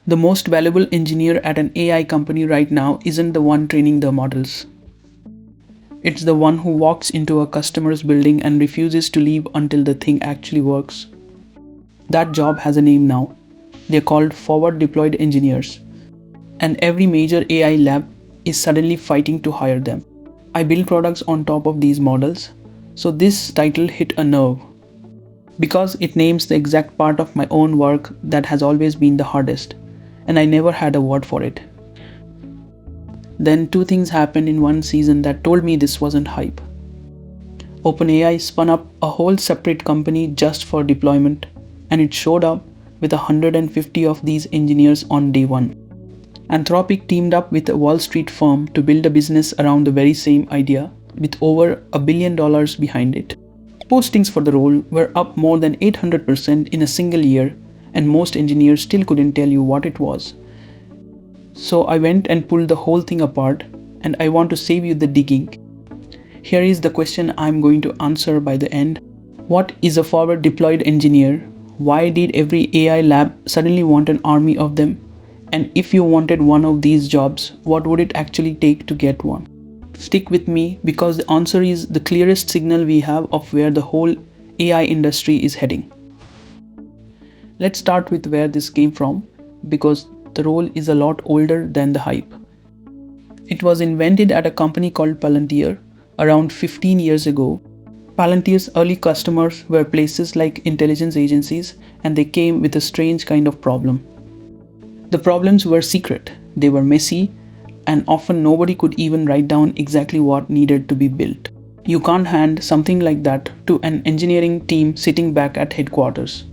The most valuable engineer at an AI company right now isn't the one training the models. It's the one who walks into a customer's building and refuses to leave until the thing actually works. That job has a name now. They're called forward deployed engineers. And every major AI lab is suddenly fighting to hire them. I build products on top of these models, so this title hit a nerve. Because it names the exact part of my own work that has always been the hardest, and I never had a word for it. Then two things happened in one season that told me this wasn't hype. OpenAI spun up a whole separate company just for deployment, and it showed up with 150 of these engineers on day one. Anthropic teamed up with a Wall Street firm to build a business around the very same idea, with over $1 billion behind it. Postings for the role were up more than 800% in a single year, and most engineers still couldn't tell you what it was. So I went and pulled the whole thing apart, and I want to save you the digging. Here is the question I'm going to answer by the end. What is a forward deployed engineer? Why did every AI lab suddenly want an army of them? And if you wanted one of these jobs, what would it actually take to get one? Stick with me because the answer is the clearest signal we have of where the whole AI industry is heading. Let's start with where this came from, because the role is a lot older than the hype. It was invented at a company called Palantir around 15 years ago. Palantir's early customers were places like intelligence agencies, and they came with a strange kind of problem. The problems were secret, they were messy, and often nobody could even write down exactly what needed to be built. You can't hand something like that to an engineering team sitting back at headquarters.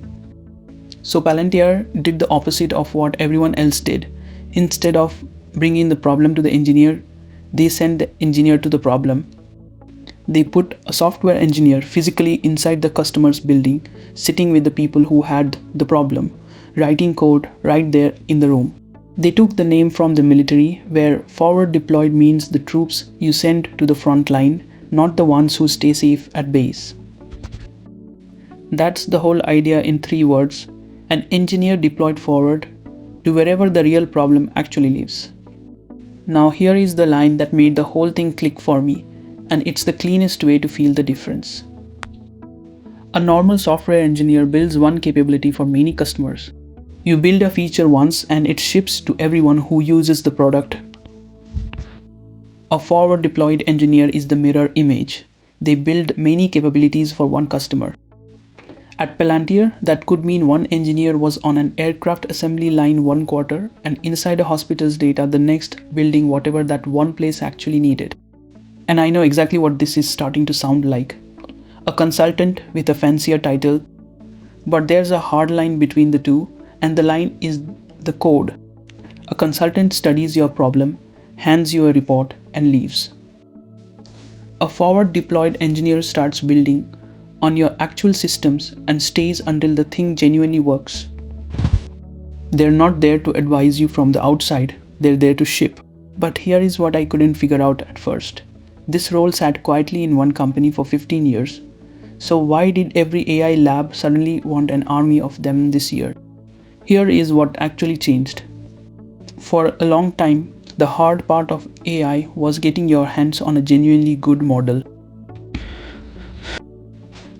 So Palantir did the opposite of what everyone else did. Instead of bringing the problem to the engineer, they sent the engineer to the problem. They put a software engineer physically inside the customer's building, sitting with the people who had the problem, writing code right there in the room. They took the name from the military, where forward deployed means the troops you send to the front line, not the ones who stay safe at base. That's the whole idea in 3 words. An engineer deployed forward to wherever the real problem actually lives. Now here is the line that made the whole thing click for me, and it's the cleanest way to feel the difference. A normal software engineer builds one capability for many customers. You build a feature once and it ships to everyone who uses the product. A forward deployed engineer is the mirror image. They build many capabilities for one customer. At Palantir, that could mean one engineer was on an aircraft assembly line one quarter and inside a hospital's data the next, building whatever that one place actually needed. And I know exactly what this is starting to sound like. A consultant with a fancier title. But there's a hard line between the two, and the line is the code. A consultant studies your problem, hands you a report, and leaves. A forward deployed engineer starts building on your actual systems and stays until the thing genuinely works. They're not there to advise you from the outside, they're there to ship. But here is what I couldn't figure out at first. This role sat quietly in one company for 15 years. So why did every AI lab suddenly want an army of them this year? Here is what actually changed. For a long time, the hard part of AI was getting your hands on a genuinely good model.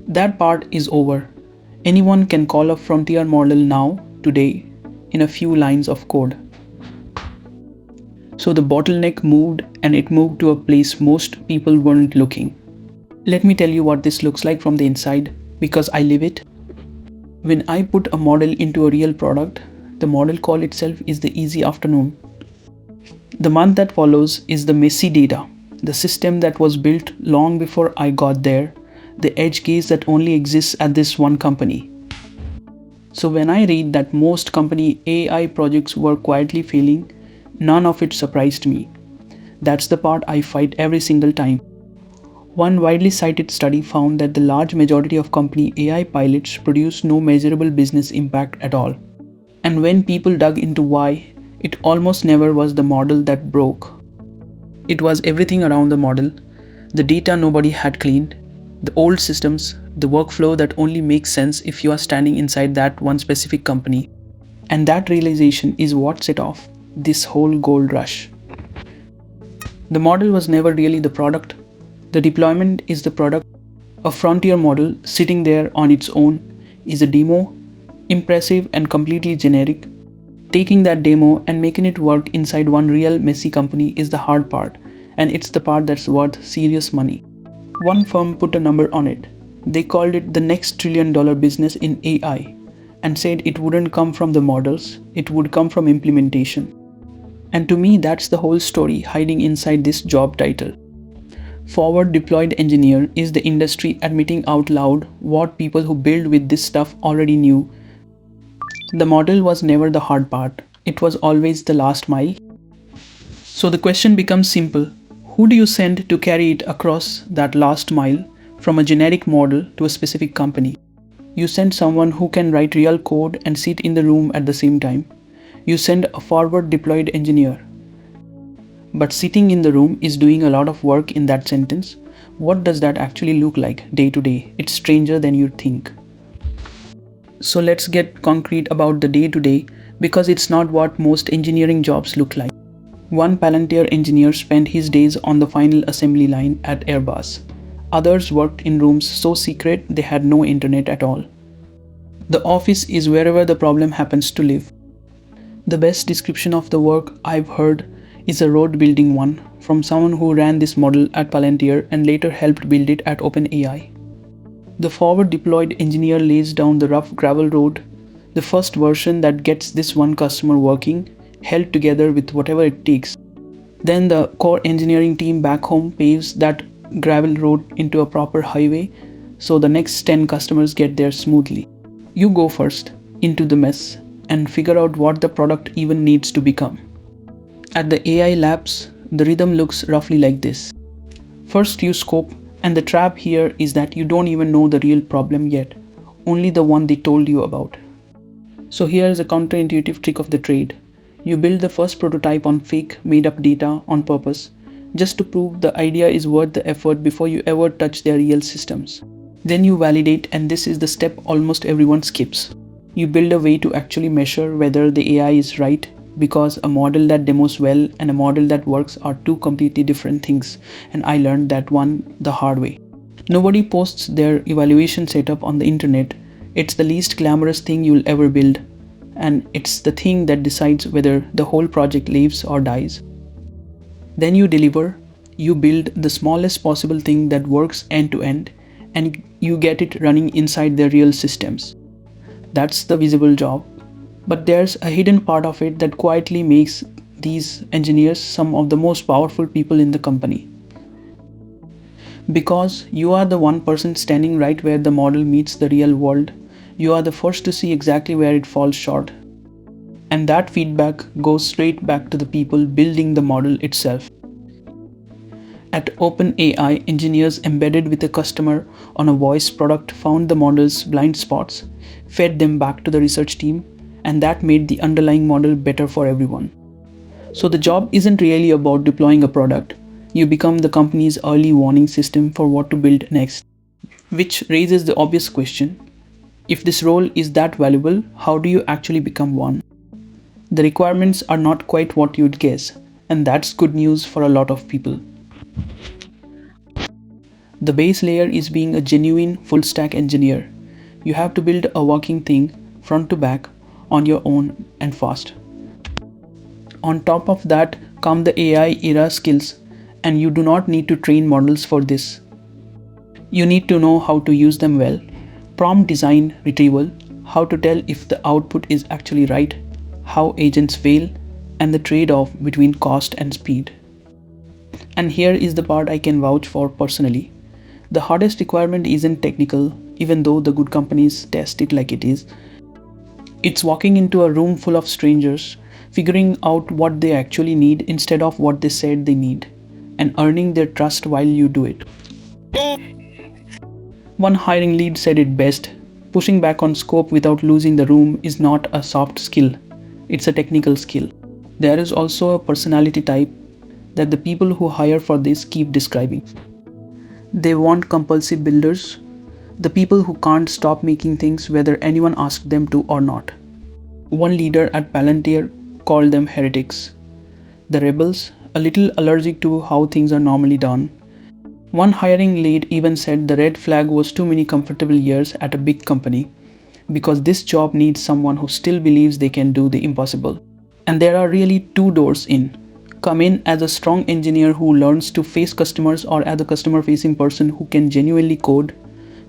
That part is over. Anyone can call a frontier model now, today, in a few lines of code. So the bottleneck moved, and it moved to a place most people weren't looking. Let me tell you what this looks like from the inside, because I live it. When I put a model into a real product, the model call itself is the easy afternoon. The month that follows is the messy data, the system that was built long before I got there, the edge case that only exists at this one company. So when I read that most company AI projects were quietly failing, none of it surprised me. That's the part I fight every single time. One widely cited study found that the large majority of company AI pilots produce no measurable business impact at all. And when people dug into why, it almost never was the model that broke. It was everything around the model, the data nobody had cleaned, the old systems, the workflow that only makes sense if you are standing inside that one specific company. And that realization is what set off this whole gold rush. The model was never really the product. The deployment is the product. A frontier model sitting there on its own is a demo, impressive and completely generic. Taking that demo and making it work inside one real messy company is the hard part, and it's the part that's worth serious money. One firm put a number on it. They called it the next $1 trillion business in AI and said it wouldn't come from the models, it would come from implementation. And to me, that's the whole story hiding inside this job title. Forward deployed engineer is the industry admitting out loud what people who build with this stuff already knew. The model was never the hard part, it was always the last mile. So the question becomes simple: who do you send to carry it across that last mile from a generic model to a specific company? You send someone who can write real code and sit in the room at the same time. You send a forward deployed engineer. But sitting in the room is doing a lot of work in that sentence. What does that actually look like day to day? It's stranger than you'd think. So let's get concrete about the day to day, because it's not what most engineering jobs look like. One Palantir engineer spent his days on the final assembly line at Airbus. Others worked in rooms so secret they had no internet at all. The office is wherever the problem happens to live. The best description of the work I've heard is a road building one from someone who ran this model at Palantir and later helped build it at OpenAI. The forward deployed engineer lays down the rough gravel road, the first version that gets this one customer working, held together with whatever it takes. Then the core engineering team back home paves that gravel road into a proper highway so the next 10 customers get there smoothly. You go first into the mess and figure out what the product even needs to become. At the AI labs, the rhythm looks roughly like this. First you scope, and the trap here is that you don't even know the real problem yet, only the one they told you about. So here's a counterintuitive trick of the trade. You build the first prototype on fake, made-up data on purpose, just to prove the idea is worth the effort before you ever touch their real systems. Then you validate, and this is the step almost everyone skips. You build a way to actually measure whether the AI is right, because a model that demos well and a model that works are two completely different things, and I learned that one the hard way. Nobody posts their evaluation setup on the internet. It's the least glamorous thing you'll ever build, and it's the thing that decides whether the whole project lives or dies. Then you deliver, you build the smallest possible thing that works end to end, and you get it running inside their real systems. That's the visible job. But there's a hidden part of it that quietly makes these engineers some of the most powerful people in the company. Because you are the one person standing right where the model meets the real world, you are the first to see exactly where it falls short. And that feedback goes straight back to the people building the model itself. At OpenAI, engineers embedded with a customer on a voice product found the model's blind spots, fed them back to the research team, and that made the underlying model better for everyone. So the job isn't really about deploying a product. You become the company's early warning system for what to build next. Which raises the obvious question: if this role is that valuable, how do you actually become one? The requirements are not quite what you'd guess, and that's good news for a lot of people. The base layer is being a genuine full-stack engineer. You have to build a working thing, front to back, on your own and fast. On top of that come the AI era skills, and you do not need to train models for this. You need to know how to use them well, prompt design retrieval, how to tell if the output is actually right, how agents fail, and the trade-off between cost and speed. And here is the part I can vouch for personally. The hardest requirement isn't technical, even though the good companies test it like it is. It's walking into a room full of strangers, figuring out what they actually need instead of what they said they need, and earning their trust while you do it. One hiring lead said it best: pushing back on scope without losing the room is not a soft skill, it's a technical skill. There is also a personality type that the people who hire for this keep describing. They want compulsive builders, the people who can't stop making things whether anyone asks them to or not. One leader at Palantir called them heretics, the rebels, a little allergic to how things are normally done. One hiring lead even said the red flag was too many comfortable years at a big company because this job needs someone who still believes they can do the impossible. And there are really two doors in. Come in as a strong engineer who learns to face customers, or as a customer facing person who can genuinely code.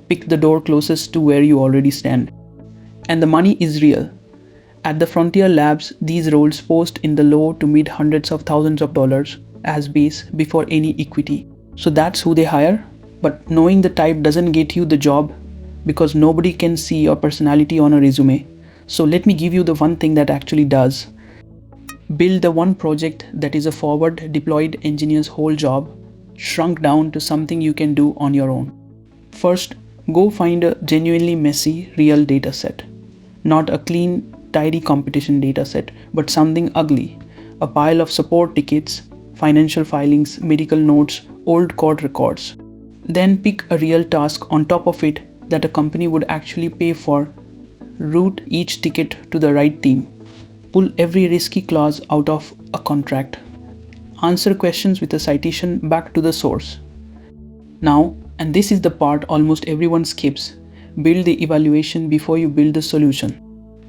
Pick the door closest to where you already stand. And the money is real. At the Frontier Labs, these roles post in the low to mid hundreds of thousands of dollars as base before any equity. So that's who they hire. But knowing the type doesn't get you the job because nobody can see your personality on a resume. So let me give you the one thing that actually does. Build the one project that is a forward deployed engineer's whole job, shrunk down to something you can do on your own. First, go find a genuinely messy, real data set. Not a clean, tidy competition data set, but something ugly. A pile of support tickets, financial filings, medical notes, old court records. Then pick a real task on top of it that a company would actually pay for. Route each ticket to the right team. Pull every risky clause out of a contract. Answer questions with a citation back to the source. Now, and this is the part almost everyone skips, build the evaluation before you build the solution.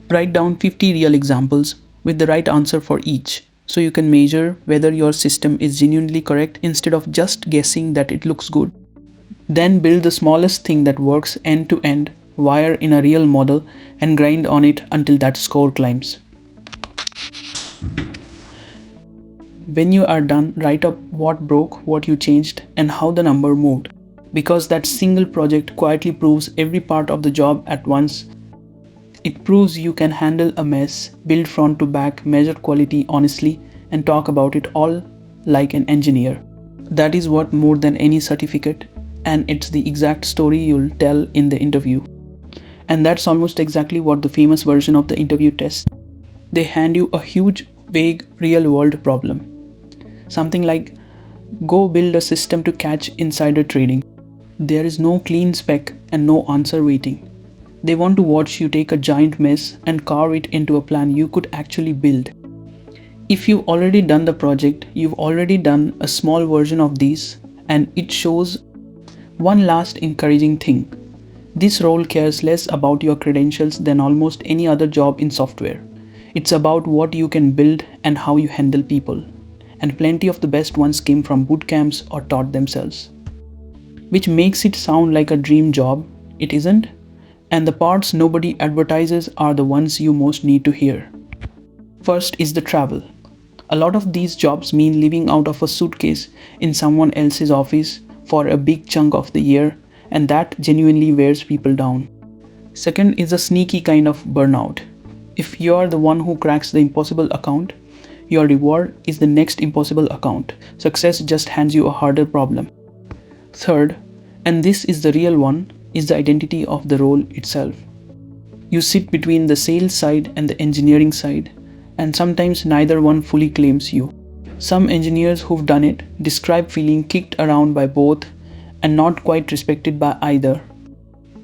Write down 50 real examples with the right answer for each, so you can measure whether your system is genuinely correct instead of just guessing that it looks good. Then build the smallest thing that works end to end, wire in a real model, and grind on it until that score climbs. When you are done, write up what broke, what you changed, and how the number moved. Because that single project quietly proves every part of the job at once. It proves you can handle a mess, build front to back, measure quality honestly, and talk about it all like an engineer. That is what more than any certificate, and it's the exact story you'll tell in the interview. And that's almost exactly what the famous version of the interview tests. They hand you a huge, vague, real-world problem. Something like, go build a system to catch insider trading. There is no clean spec and no answer waiting. They want to watch you take a giant mess and carve it into a plan you could actually build. If you've already done the project, you've already done a small version of these, and it shows one last encouraging thing. This role cares less about your credentials than almost any other job in software. It's about what you can build and how you handle people. And plenty of the best ones came from boot camps or taught themselves. Which makes it sound like a dream job. It isn't. And the parts nobody advertises are the ones you most need to hear. First is the travel. A lot of these jobs mean living out of a suitcase in someone else's office for a big chunk of the year, and that genuinely wears people down. Second is a sneaky kind of burnout. If you're the one who cracks the impossible account, your reward is the next impossible account. Success just hands you a harder problem. Third, and this is the real one, is the identity of the role itself. You sit between the sales side and the engineering side, and sometimes neither one fully claims you. Some engineers who've done it describe feeling kicked around by both and not quite respected by either.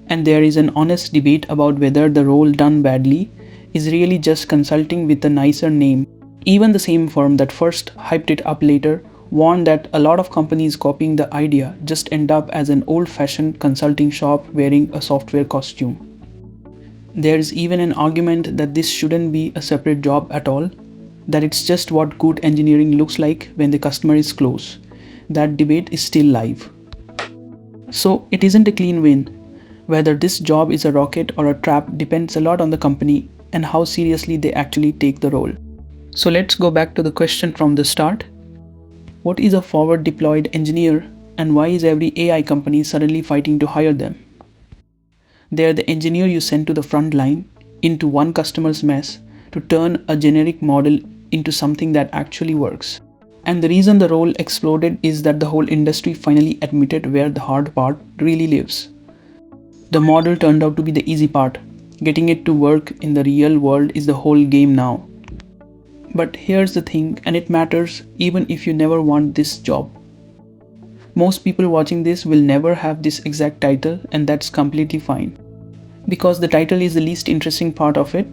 And there is an honest debate about whether the role done badly is really just consulting with a nicer name. Even the same firm that first hyped it up later warned that a lot of companies copying the idea just end up as an old-fashioned consulting shop wearing a software costume. There is even an argument that this shouldn't be a separate job at all, that it's just what good engineering looks like when the customer is close. That debate is still live. So it isn't a clean win. Whether this job is a rocket or a trap depends a lot on the company and how seriously they actually take the role. So let's go back to the question from the start. What is a forward deployed engineer, and why is every AI company suddenly fighting to hire them? They are the engineer you send to the front line into one customer's mess to turn a generic model into something that actually works. And the reason the role exploded is that the whole industry finally admitted where the hard part really lives. The model turned out to be the easy part. Getting it to work in the real world is the whole game now. But here's the thing, and it matters even if you never want this job. Most people watching this will never have this exact title, and that's completely fine. Because the title is the least interesting part of it.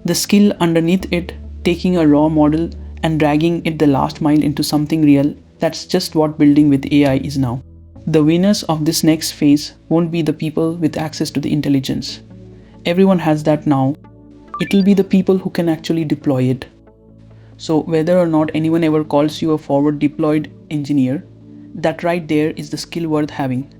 The skill underneath it, taking a raw model and dragging it the last mile into something real, that's just what building with AI is now. The winners of this next phase won't be the people with access to the intelligence. Everyone has that now. It'll be the people who can actually deploy it. So whether or not anyone ever calls you a forward deployed engineer, that right there is the skill worth having.